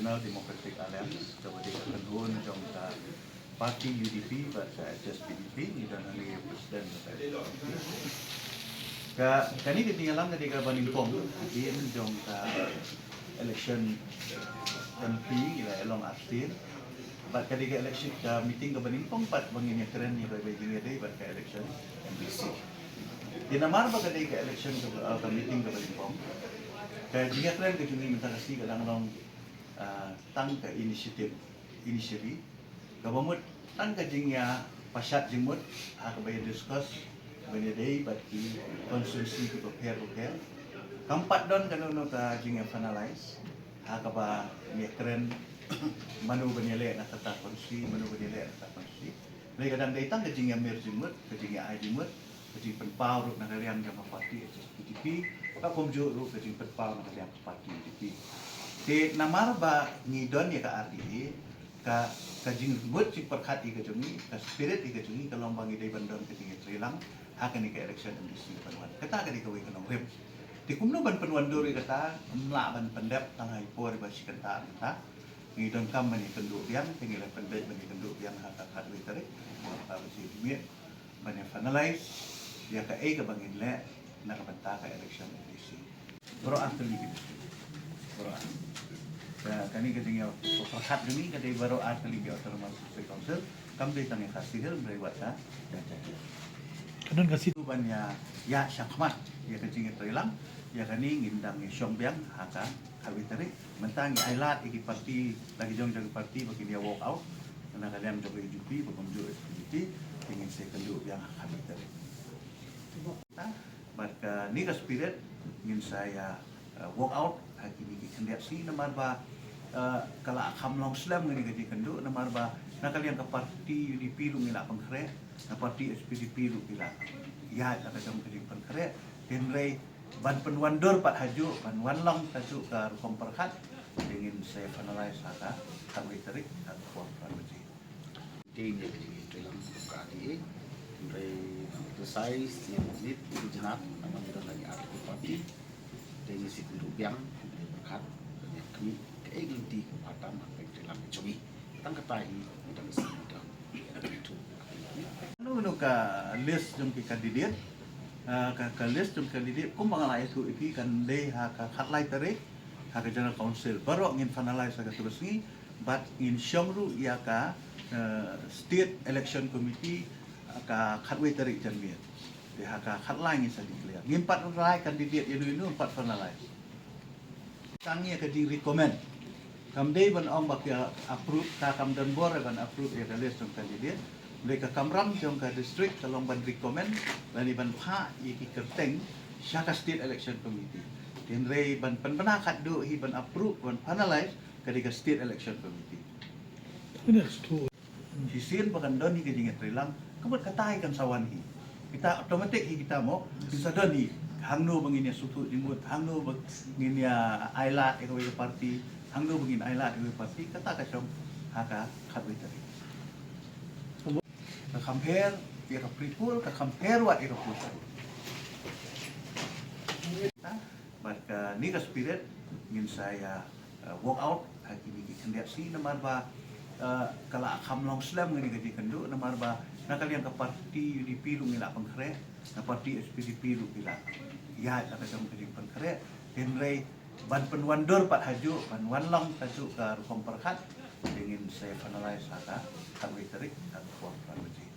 National Democratic Alliance sebagai kedua trong parti UDP bahasa just PDP dan hari presiden kani ketinggalan ketika Baningpong di trong election MP ila elong abstain bat ketika election meeting ke Baningpong pat bangin keren ni bagi ngede bat ke election MBC di namar ba ketika election ke meeting ke Baningpong kaya dia keren ke jungi minta kasih kadang long tang ke inisiatif gabamut tang ke jingya pasat jimut akabay discuss bani day bati konsumsi ke prepare kampat don kanu ka jingya finalize akaba ni keren manu banyele na tata konsi manu banyele na tata konsi may kadang day tang ke jingya mer jimut ke jingya ai jimut ke jing penpau ru na kariang jama parti PDP ka komjo ru ke jing penpau na kariang parti PDP di namar ba ngidon ya ka ardi ka jing buat si perkat ika jungi ka spirit ika jungi ka lombang idai bandon ke jing trilang akan ika election MDC panuan kata ka di kawai kanong rem di kumno ban panuan dori kata mla ban pendep tangai por ba si kata kata ngidon kam mani kendu biang pengila pendep mani kendu biang haka kadwi tarik pa si mi mani finalize ya ka ka bangin le na ka banta ka election MDC bro actually bro kani ketinggal perhat demi kadai baru kali dia autonomous council kami tanya kasih dari wata dan jadi kadang kasih tu banyak ya syakmat ya ketinggal terhilang ya kani ngindang syombiang haka kawiteri mentang ailat iki parti lagi jong parti bagi dia walk out karena kalian coba jupi berkunjung SPDP ingin saya kendu yang kawiteri maka ni spirit ingin saya walk out haki ni kendiat si namar ba kalau akam long slam ngani gaji kendu namar ba nakalian ke parti UDP lu ngila pengkre na parti SPDP lu ngila ya ka jom gaji pengkre denrei ban penwandor pat haju ban wanlong taju ka rukom perkat ingin saya finalize haka kami terik dan kuat pramuji ting gaji dalam buka di denrei exercise yang menit jenat nama kita lagi arti parti dengan si biang berkat banyak kami keingin kepada makin dalam cobi tentang ketahui dan sedang itu. Lalu ka list jom kandidat ka list jom kandidat kum mengalai itu iki kan deh ka khatlai tarik ka general council baru ingin finalize ka terus ni but in syamru ya ka state election committee ka khatwai tarik janmiat dia ka khatlai ni sadi clear ngimpat rai kandidat ini empat finalize tangi ka di recommend kamdei ban ong bak ya approve ka kamdan bor ban approve ya list jom kandidat mereka kamram jom ka district kalong ban recommend lani ban pha iki kerteng syaka state election committee den rei ban penpenakat do hi ban approve ban finalize ka state election committee That's true. hisin bakan don hi kejingat rilang kebut katai kan sawan hi kita otomatik hi kita mo bisa don hi hangno bangin ya sutu dimut hangno bangin ya ailat ekoi parti hangno bangin ailat ekoi parti kata ka som haka khatwi tari ka compare ya ka pripul ka compare wat ira pul maka ni ka spirit ingin saya walk out hakini kendiat si namar ba kalau akam long slam ngani gaji kendu namar ba nakalian ka parti UDP lu ngila pengkre na parti SPDP lu ngila ya ka jom gaji pengkre denrei ban penwandor pat haju ban wanlong taju ka rukom perkat ingin saya finalize haka kami terik dan kuat pramuji